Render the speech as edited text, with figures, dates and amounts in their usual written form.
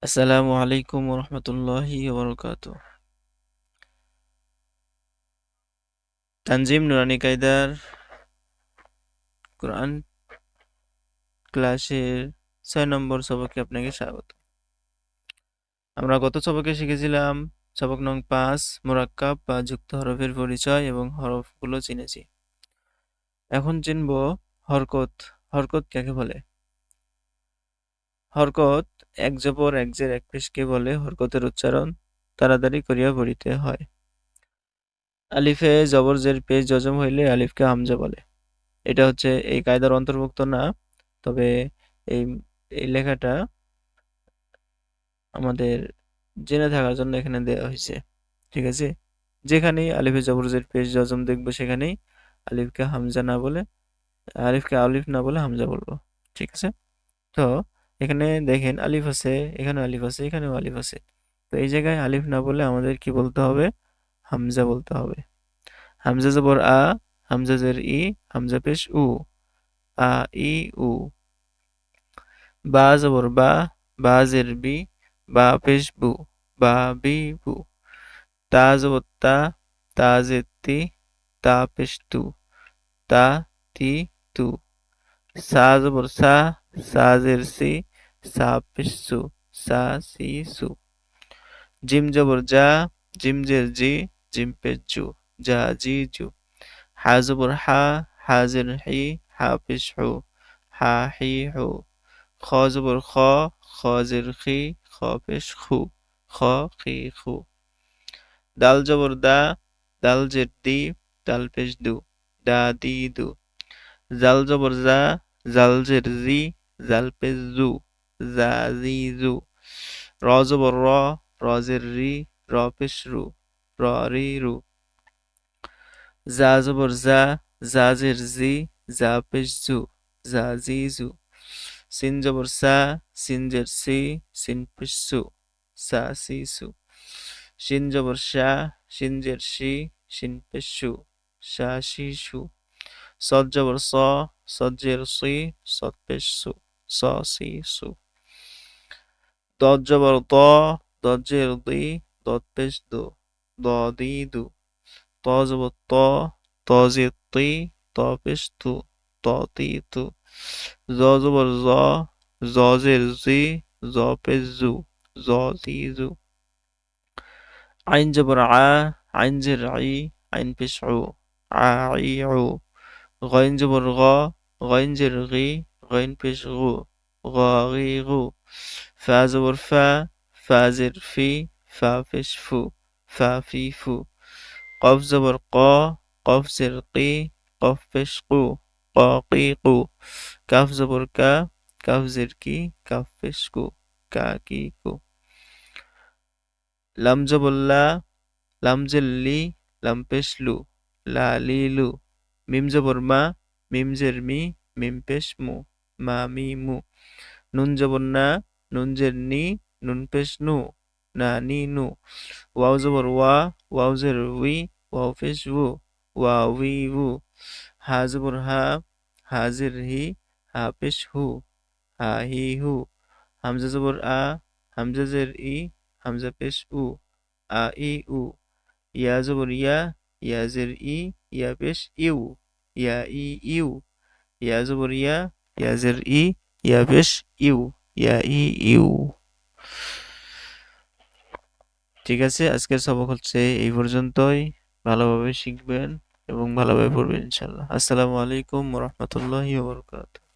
আসসালামু আলাইকুম ওরহমতুল্লাহি ওবরকাতুহ। তানজিম নুরানী কায়দার কোরআন ক্লাসের 6 নম্বর সবকে আপনাকে স্বাগত। আমরা গত সবকে শিখেছিলাম সবক নং 5 মুরাক্কাব বা যুক্ত হরফের পরিচয় এবং হরফগুলো চিনেছি। এখন চিনব হরকত। হরকত কাকে বলে? হরকত এক জবর এক জের এক পেশকে বলে। হরকতের উচ্চারণ তাড়াতাড়ি করিয়া পড়িতে হয়। আলিফে জবর জের পেশ জজম হইলে আলিফকে হামজা বলে। এটা হচ্ছে এই কায়দার অন্তর্ভুক্ত না, তবে এই এই লেখাটা আমাদের জেনে থাকার জন্য এখানে দেওয়া হয়েছে। ঠিক আছে, যেখানেই আলিফে জবর জের পেশ জজম দেখবো সেখানেই আলিফকে হামজা না বলে আলিফকে আলিফ না বলে হামজা বলবো। ঠিক আছে, তো এখানে দেখেন আলিফ আছে, এখানে আলিফ আছে, এখানেও আলিফ আছে। তো এই জায়গায় আলিফ না বলে আমাদের কি বলতে হবে? হামজা বলতে হবে। হামজা জবর আ, হামজা জের ই, হামজা পেশ উ। আ ই উ। বা জবর বা, বা জের বি, বা পেশ বু, বা বি বু। তা জবর তা, তা জের তি, তা পেশ তু, তা তি তু। সা জবর সা, সা জের সি, সা পেশ সু, সা সি সু। জিম জবর জা, জিম জের জি, জিম পেশ জু, জা জি জু। হা জবর হা, হা জের হি, হা পেশ হু, হা হি হু। খ জবর খ, খ জের খি, খ পেশ খু, খ খি খু। দাল জবর দা, দাল জের দি, দাল পেশ দু, দা দি দু। জাল জবর জা, জাল জের জি, জাল পেশ জু, জা জি জু। র জবর র, র জের রি, র পেশ রু, র রি রু। জা জবর জা, জা জের জি, জা পেশ জু, জা জি জু। সিন জবর সা, সিন জের সি, সিন পেশ সু, সা সি সু। শিন জবর শা, শিন জের শি, শিন পেশ সু, সা শি সু। সদ জবর স, সদ জের সি, সদ পেশ সু, স সি সু। দদ জবর দ, দদ জের দি, দদ পেশ দু, দ দি দু। ত জবর ত, ত জের তি, ত পেশ তু, ত তি তু। জ জবর জ, জ জের জি, জ পেশ জু, জ জি জু। আইন জবর আ, আইন জের আই, আইন পেশ উ, আ ই উ। গইন জবর গ, গইন জের গি, গইন পেশ গু, গ গি গু। ফা জবর ফা, ফা জের ফি, ফা পেশ ফু, ফা ফি ফু। কফ জবর ক, কফ জের কি, কফ পেশ কু, ক কি কু। কাফ জবর কা, কাফ জের কি, কাফ পেশ কু, কা কি কু। লাম জবর লা, লাম জের লি, লাম পেশ লু, লা লি লু। মিম জবর মা, মিম জের মি, মিম পেশ মু, মা মি মু। নুন জবর না, নুন জের নি, নুন পেশ নু, না নি নু। ওয়াও জবর ওয়া, ওয়াও জের উই, ওয়াও পেশ উ, ওয়া উই উ। হা জবর হা, হা জের হি, হা পেশ হু, হা হি হু। হামজা জবর আ, হামজা জের ই, হামজা পেশ উ, আ ই উ। ইয়া জবর ইয়া, ইয়া জের ই, ইয়া পেশ ইউ, ইয়া ই ইউ। ইয়া জবর ইয়া, ইয়া জের ই, ইয়া পেশ ইউ, ইয়া ই ইউ। ঠিক আছে, আজকের সবক হচ্ছে এই পর্যন্তই। ভালোভাবে শিখবেন এবং ভালোভাবে পড়বেন ইনশাল্লাহ। আসসালামু আলাইকুম ওয়া রাহমাতুল্লাহি ওয়া বারাকাতুহু।